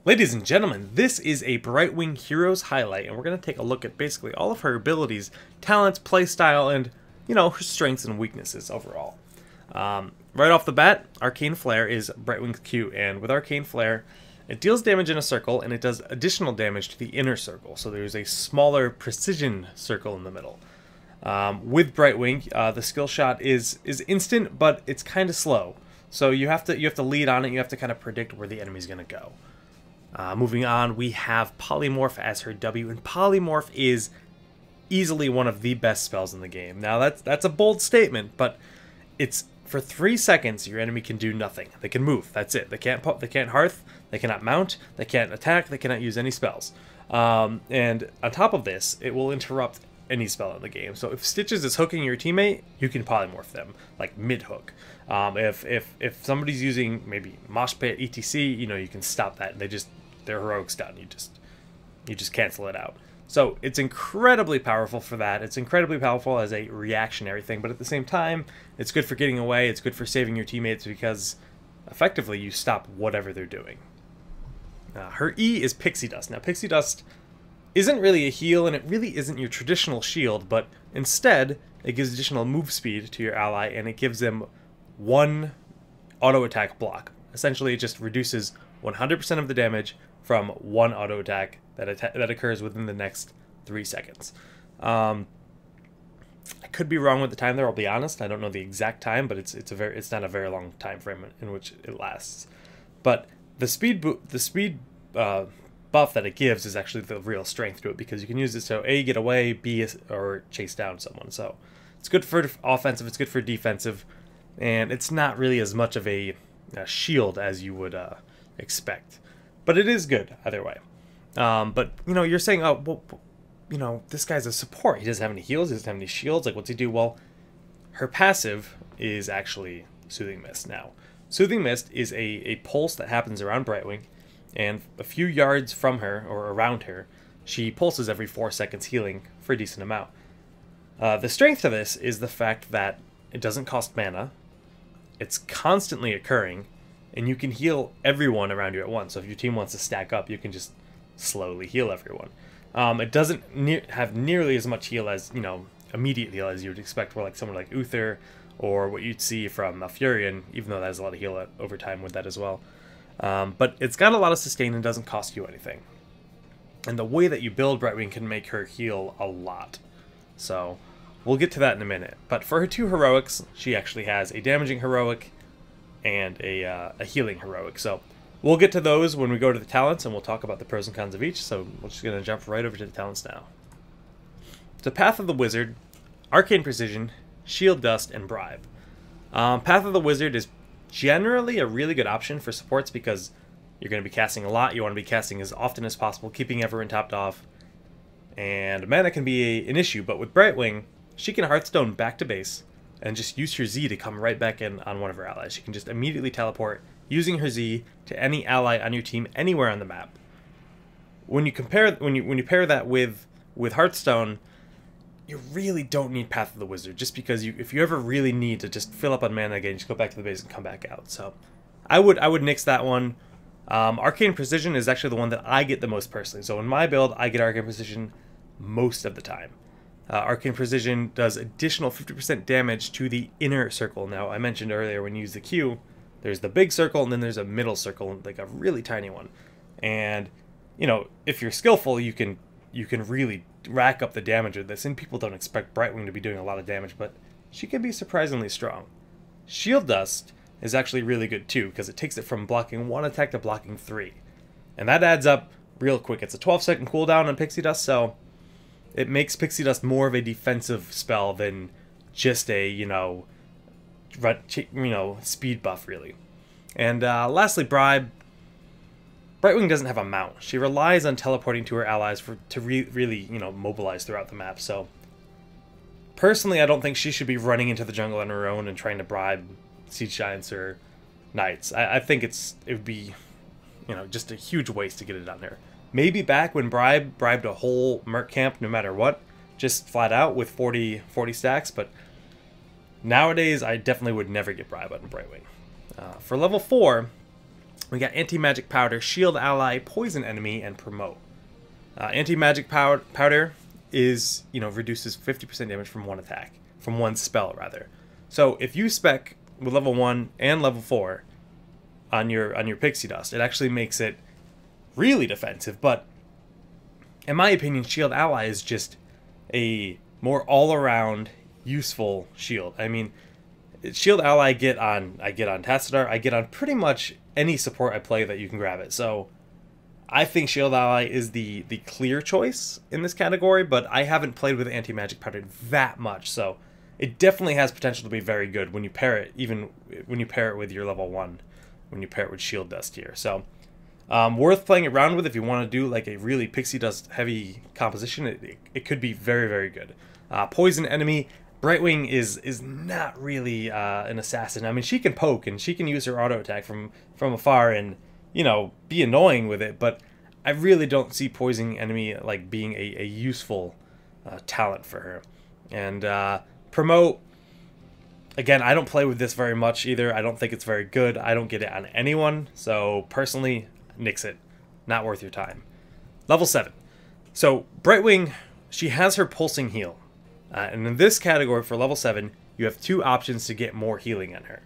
Ladies and gentlemen, this is a Brightwing Heroes highlight, and we're going to take a look at basically all of her abilities, talents, playstyle, and, her strengths and weaknesses overall. Right off the bat, Arcane Flare is Brightwing's Q, and with Arcane Flare, it deals damage in a circle, and it does additional damage to the inner circle, so there's a smaller precision circle in the middle. With Brightwing, the skill shot is instant, but it's kind of slow. So you have to lead on it, you have to kind of predict where the enemy's going to go. Moving on, we have Polymorph as her W, and Polymorph is easily one of the best spells in the game. Now that's a bold statement, but it's for 3 seconds your enemy can do nothing. They can move. That's it. They can't hearth. They cannot mount. They can't attack. They cannot use any spells. And on top of this, it will interrupt any spell in the game. So if Stitches is hooking your teammate, you can polymorph them like mid hook. If somebody's using maybe Mosh Pit, etc, you can stop that. And their heroic's done. You just cancel it out. So it's incredibly powerful for that. It's incredibly powerful as a reactionary thing, but at the same time, it's good for getting away. It's good for saving your teammates because effectively you stop whatever they're doing. Her E is Pixie Dust. Now Pixie Dust isn't really a heal, and it really isn't your traditional shield, but instead it gives additional move speed to your ally, and it gives them one auto attack block. Essentially, it just reduces 100% of the damage from one auto attack that occurs within the next 3 seconds. I could be wrong with the time there. I'll be honest. I don't know the exact time, but it's not a very long time frame in which it lasts. But the speed buff that it gives is actually the real strength to it, because you can use it to A, get away, B, or chase down someone. So it's good for offensive. It's good for defensive, and it's not really as much of a shield as you would expect. But it is good either way. But, you're saying, oh, well, this guy's a support. He doesn't have any heals. He doesn't have any shields. Like, what's he do? Well, her passive is actually Soothing Mist. Now, Soothing Mist is a pulse that happens around Brightwing, and a few yards from her, or around her, she pulses every 4 seconds, healing for a decent amount. The strength of this is the fact that it doesn't cost mana, it's constantly occurring, and you can heal everyone around you at once. So if your team wants to stack up, you can just slowly heal everyone. It doesn't have nearly as much heal as, immediate heal as you would expect for like someone like Uther, or what you'd see from a Furion, even though that has a lot of heal over time with that as well. But it's got a lot of sustain and doesn't cost you anything. And the way that you build Brightwing can make her heal a lot. So we'll get to that in a minute. But for her 2 heroics, she actually has a damaging heroic and a healing heroic. So we'll get to those when we go to the talents, and we'll talk about the pros and cons of each. So we're just going to jump right over to the talents now. So Path of the Wizard, Arcane Precision, Shield Dust, and Bribe. Path of the Wizard is generally a really good option for supports because you're going to be casting a lot. You want to be casting as often as possible, keeping everyone topped off. And mana can be an issue, but with Brightwing, she can Hearthstone back to base and just use her Z to come right back in on one of her allies. She can just immediately teleport using her Z to any ally on your team anywhere on the map. When you pair that with Hearthstone, you really don't need Path of the Wizard, just because if you ever really need to just fill up on mana again, just go back to the base and come back out. So I would nix that one. Arcane Precision is actually the one that I get the most personally. So in my build, I get Arcane Precision most of the time. Arcane Precision does additional 50% damage to the inner circle. Now, I mentioned earlier when you use the Q, there's the big circle, and then there's a middle circle, like a really tiny one. And, if you're skillful, you can really rack up the damage of this, and people don't expect Brightwing to be doing a lot of damage, but she can be surprisingly strong. Shield Dust is actually really good too, because it takes it from blocking 1 attack to blocking 3. And that adds up real quick. It's a 12-second cooldown on Pixie Dust, so it makes Pixie Dust more of a defensive spell than just a, speed buff, really. And lastly, Bribe. Brightwing doesn't have a mount. She relies on teleporting to her allies to really, mobilize throughout the map. So, personally, I don't think she should be running into the jungle on her own and trying to bribe Siege Giants or Knights. I think it would be, just a huge waste to get it on her. Maybe back when Bribe bribed a whole Merc camp, no matter what, just flat out with 40 stacks. But nowadays, I definitely would never get Bribe on Brightwing. For level 4. We got Anti-Magic Powder, Shield Ally, Poison Enemy, and Promote. Anti-Magic Powder is, reduces 50% damage from one attack. From one spell, rather. So if you spec with level 1 and level 4 on your Pixie Dust, it actually makes it really defensive. But in my opinion, Shield Ally is just a more all-around useful shield. I mean, Shield Ally I get on Tassadar, I get on pretty much any support I play that you can grab it. So I think Shield Ally is the clear choice in this category, but I haven't played with Anti-Magic Powder that much, so it definitely has potential to be very good when you pair it, even when you pair it with your level 1, when you pair it with Shield Dust here. So worth playing around with if you want to do like a really Pixie Dust heavy composition. It could be very, very good. Poison Enemy, Brightwing is not really an assassin. I mean, she can poke and she can use her auto attack from afar and be annoying with it, but I really don't see Poison Enemy like being a useful talent for her. And Promote, again, I don't play with this very much either. I don't think it's very good. I don't get it on anyone, so personally, nix it. Not worth your time. Level 7. So Brightwing, she has her Pulsing Heal. And in this category for level 7, you have 2 options to get more healing on her.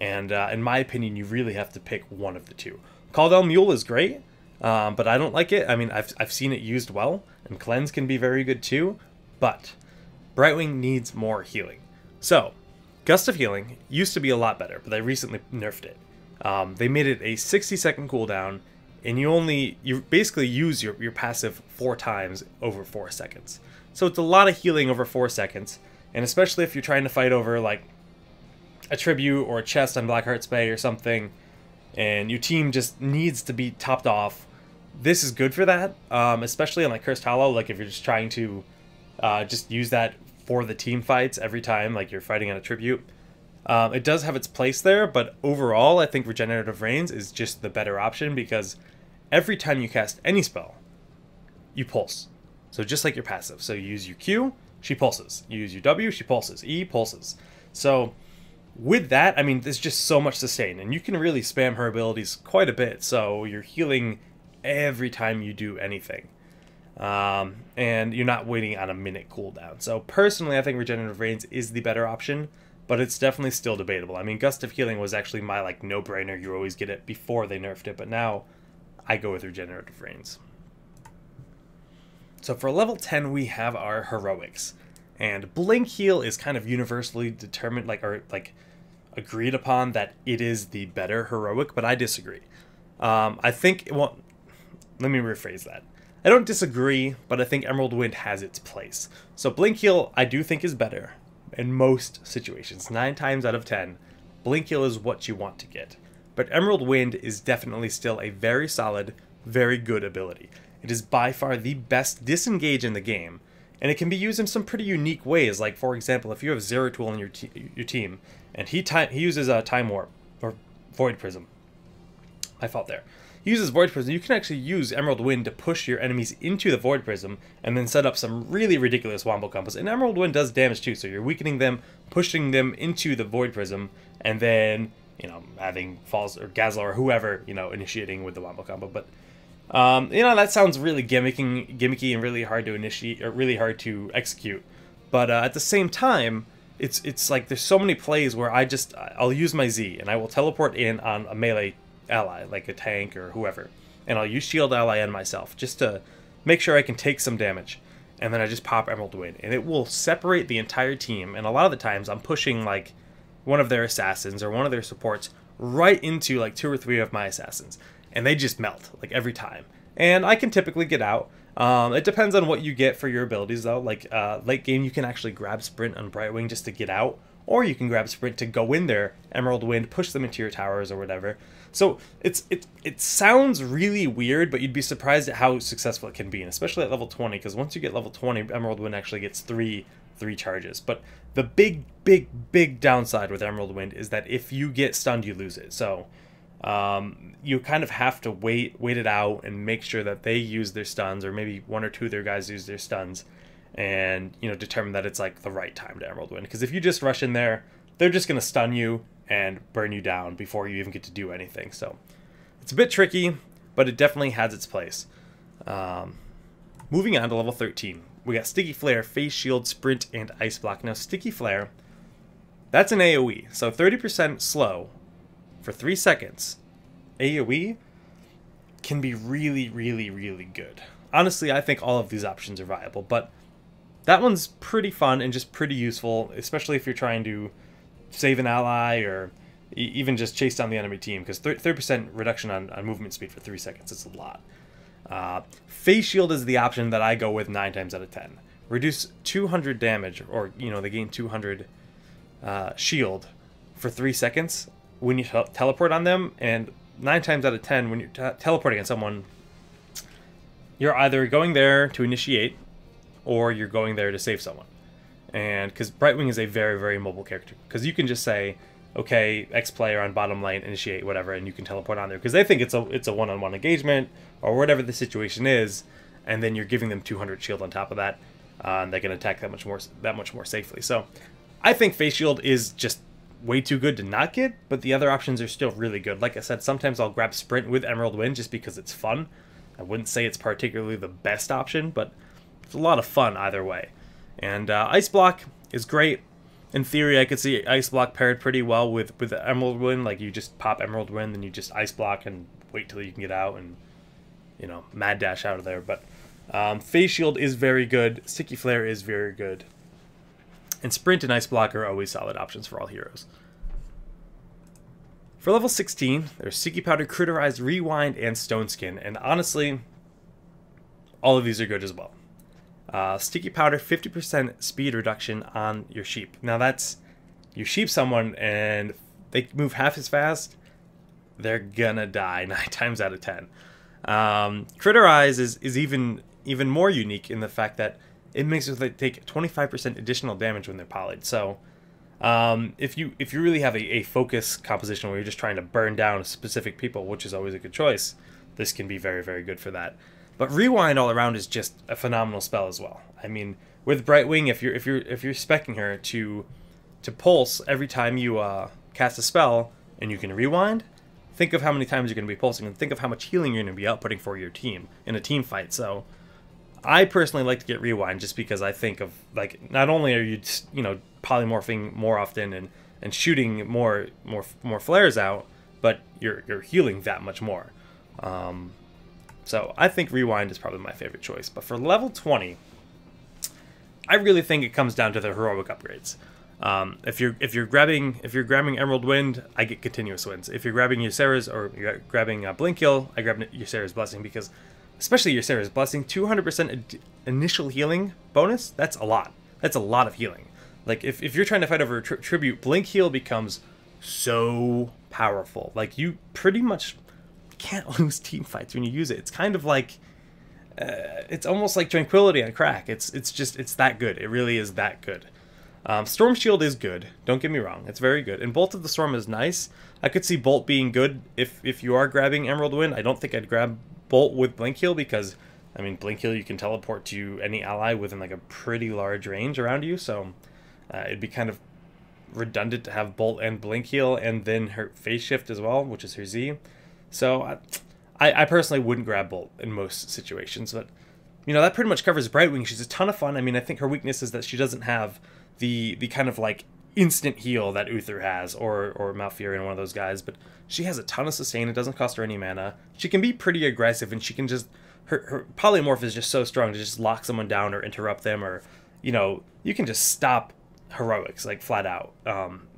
And in my opinion, you really have to pick one of the 2. Caldell Mule is great, but I don't like it. I mean, I've seen it used well, and Cleanse can be very good too, but Brightwing needs more healing. So, Gust of Healing used to be a lot better, but they recently nerfed it. They made it a 60-second cooldown, and you basically use your passive 4 times over 4 seconds. So it's a lot of healing over 4 seconds, and especially if you're trying to fight over like a tribute or a chest on Blackheart's Bay or something, and your team just needs to be topped off, this is good for that, especially on like Cursed Hollow, like if you're just trying to just use that for the team fights every time like you're fighting on a tribute. It does have its place there, but overall I think Regenerative Rains is just the better option because every time you cast any spell, you pulse. So just like your passive. So you use your Q, she pulses. You use your W, she pulses. E pulses. So with that, I mean, there's just so much sustain, and you can really spam her abilities quite a bit, so you're healing every time you do anything. And you're not waiting on a minute cooldown. So personally, I think Regenerative Rains is the better option, but it's definitely still debatable. I mean, Gust of Healing was actually my like no-brainer. You always get it before they nerfed it, but now I go with Regenerative Rains. So for level 10, we have our Heroics. And Blink Heal is kind of universally determined, agreed upon that it is the better heroic, but I disagree. I think, well, let me rephrase that. I don't disagree, but I think Emerald Wind has its place. So Blink Heal, I do think is better in most situations. 9 times out of 10, Blink Heal is what you want to get. But Emerald Wind is definitely still a very solid, very good ability. It is by far the best disengage in the game, and it can be used in some pretty unique ways. Like, for example, if you have Zeratul in your team, and he uses a Time Warp, or Void Prism. My fault there. He uses Void Prism. You can actually use Emerald Wind to push your enemies into the Void Prism, and then set up some really ridiculous wombo combos. And Emerald Wind does damage too, so you're weakening them, pushing them into the Void Prism, and then, having Falls or Gazla or whoever, initiating with the wombo combo. But that sounds really gimmicky and really hard to initiate, or really hard to execute. But at the same time, it's like there's so many plays where I'll use my Z and I will teleport in on a melee ally, like a tank or whoever, and I'll use Shield Ally and myself just to make sure I can take some damage, and then I just pop Emerald Wind, and it will separate the entire team. And a lot of the times I'm pushing like one of their assassins or one of their supports right into like 2 or 3 of my assassins, and they just melt like every time, and I can typically get out. It depends on what you get for your abilities though. Like late game, you can actually grab Sprint on Brightwing just to get out, or you can grab Sprint to go in there, Emerald Wind, push them into your towers or whatever. So it sounds really weird, but you'd be surprised at how successful it can be, and especially at level 20, because once you get level 20, Emerald Wind actually gets three charges. But the big downside with Emerald Wind is that if you get stunned, you lose it. So you kind of have to wait it out and make sure that they use their stuns, or maybe 1 or 2 of their guys use their stuns, and determine that it's like the right time to Emerald Wind. Because if you just rush in there, they're just going to stun you and burn you down before you even get to do anything. So It's a bit tricky, but it definitely has its place. Moving on to level 13. We got Sticky Flare, Face Shield, Sprint, and Ice Block. Now, Sticky Flare, that's an AoE. So 30% slow for 3 seconds. AoE can be really, really, really good. Honestly, I think all of these options are viable, but that one's pretty fun and just pretty useful, especially if you're trying to save an ally or even just chase down the enemy team, because 30% reduction on movement speed for 3 seconds is a lot. Face Shield is the option that I go with 9 times out of 10. Reduce 200 damage, or, they gain 200 shield for 3 seconds when you teleport on them, and 9 times out of 10, when you're teleporting on someone, you're either going there to initiate, or you're going there to save someone. And because Brightwing is a very, very mobile character, because you can just say, okay, X player on bottom lane, initiate, whatever, and you can teleport on there, because they think it's a one-on-one engagement, or whatever the situation is, and then you're giving them 200 shield on top of that, and they can attack that much more safely. So I think Face Shield is just way too good to not get, but the other options are still really good. Like I said, sometimes I'll grab Sprint with Emerald Wind just because it's fun. I wouldn't say it's particularly the best option, but it's a lot of fun either way. And Ice Block is great. In theory, I could see Ice Block paired pretty well with Emerald Wind. Like, you just pop Emerald Wind, then you just Ice Block and wait till you can get out and, mad dash out of there. But Face Shield is very good. Sticky Flare is very good. And Sprint and Ice Block are always solid options for all heroes. For level 16, there's Sticky Powder, Critterized, Rewind, and Stone Skin. And honestly, all of these are good as well. Sticky Powder, 50% speed reduction on your sheep. Now that's, you sheep someone and they move half as fast, they're gonna die 9 times out of 10. Critterize is even more unique in the fact that it makes it take 25% additional damage when they're polyed. So if you really have a focus composition where you're just trying to burn down specific people, which is always a good choice, this can be very, very good for that. But Rewind all around is just a phenomenal spell as well. I mean, with Brightwing, if you're speccing her to pulse every time you cast a spell and you can rewind, think of how many times you're going to be pulsing, and think of how much healing you're going to be outputting for your team in a team fight. So I personally like to get Rewind just because I think of, like, not only are you polymorphing more often and shooting more flares out, but you're healing that much more. So I think Rewind is probably my favorite choice. But for level 20, I really think it comes down to the heroic upgrades. If you're grabbing Emerald Wind, I get continuous wins. If you're grabbing Ysera's or you're grabbing Blink Heal, I grab Ysera's Blessing, because especially Ysera's Blessing, 200% initial healing bonus. That's a lot. That's a lot of healing. Like, if you're trying to fight over a tribute, Blink Heal becomes so powerful. Like, you pretty much can't lose team fights when you use it. It's kind of like, it's almost like Tranquility on crack. It's that good. It really is that good. Storm Shield is good. Don't get me wrong. It's very good. And Bolt of the Storm is nice. I could see Bolt being good if you are grabbing Emerald Wind. I don't think I'd grab Bolt with Blink Heal because, I mean, Blink Heal you can teleport to any ally within like a pretty large range around you. So it'd be kind of redundant to have Bolt and Blink Heal and then her Phase Shift as well, which is her Z. So I personally wouldn't grab Bolt in most situations, but that pretty much covers Brightwing. She's a ton of fun. I mean, I think her weakness is that she doesn't have the kind of like instant heal that Uther has or Malfurion, one of those guys, but she has a ton of sustain. It doesn't cost her any mana. She can be pretty aggressive, and she can just her polymorph is just so strong to just lock someone down or interrupt them, or you can just stop heroics like flat out,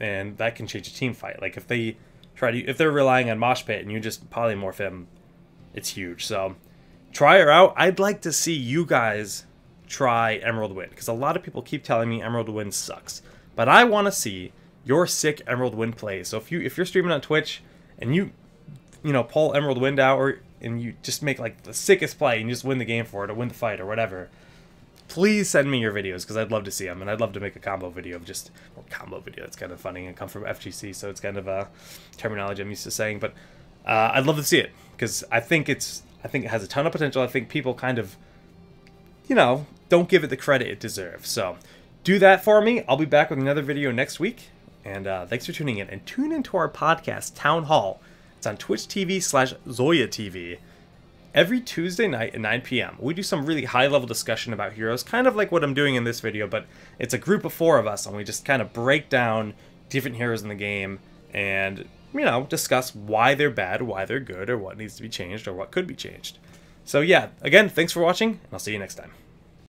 and that can change a team fight. Like if they're relying on Mosh Pit and you just polymorph him, it's huge. So try her out. I'd like to see you guys try Emerald Wind, because a lot of people keep telling me Emerald Wind sucks, but I want to see your sick Emerald Wind plays. So if you're streaming on Twitch and you pull Emerald Wind out, and you just make like the sickest play and you just win the game for it or win the fight or whatever, please send me your videos, because I'd love to see them, and I'd love to make a combo video of combo video. It's kind of funny and come from FGC, so it's kind of a terminology I'm used to saying, but I'd love to see it, because I think it has a ton of potential. I think people kind of don't give it the credit it deserves. So do that for me. I'll be back with another video next week, and thanks for tuning in, and tune into our podcast Town Hall. It's on Twitch TV/Zoya TV. Every Tuesday night at 9 p.m. we do some really high-level discussion about heroes, kind of like what I'm doing in this video, but it's a group of 4 of us, and we just kind of break down different heroes in the game and, you know, discuss why they're bad, why they're good, or what needs to be changed, or what could be changed. So yeah, again, thanks for watching, and I'll see you next time.